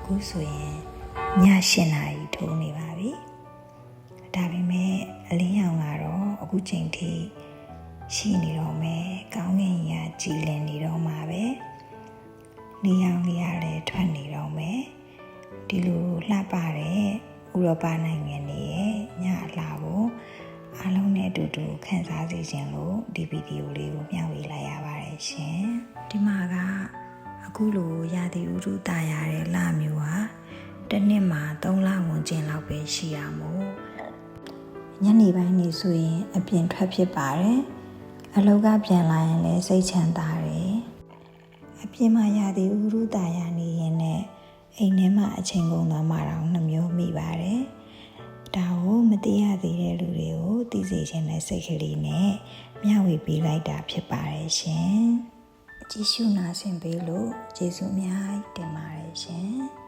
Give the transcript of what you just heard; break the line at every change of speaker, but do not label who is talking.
အခုဆိုရင်ည8 နာရီထိုးနေပါပြီဒါပေမဲ့အလင်းရောင်ကတော့အခုချိန်ထိရှိနေတော့မယ်ကောင်းကင်ကြီးကကြည်လင်နေတော့မှာပဲနေရောင်လေးရတယ်ထွက်နေတော့မယ်ဒီလိုလှပတဲ့ဥရောပနိုင်ငံတွေရဲ့ညအလှကိုအားလုံးနဲ့အတူတူခန်းစားစေချင်လို့ဒီဗီဒီယိုလေးကိုမျှဝေလိုက်ရပါတယ်ရှင်ဒီမှာကအခုလိုရာသီဥတုတာရတဲ့လမျိုးဟာတစ်နှစ်မှာ3 လဝင်ကျင်လောက်ပဲရှိရမို့ညနေပိုင်းနေဆိုရင်အပြင်ထွက်ဖြစ်ပါတယ်အလောက်ကပြန်လာရင်လည်းစိတ်ချမ်းသာတယ်အပြင်မှာရာသီဥတုတာရနေရင်လည်းအိမ်ထဲမှာအချိန်ကုန်သွားမှတော့နှမျိုးမိပါတယ်ဒါကိုမသိရသေးတဲ့လူတွေကိုသိစေချင်တဲ့စိတ်ကလေးနဲ့မျှဝေပေးလိုက်တာဖြစ်ပါတယ်ရှင်ကြည့်ရှုနာဆင်ပေးလို့ကျေးဇူးအများကြီးတင်ပါတယ်ရှင်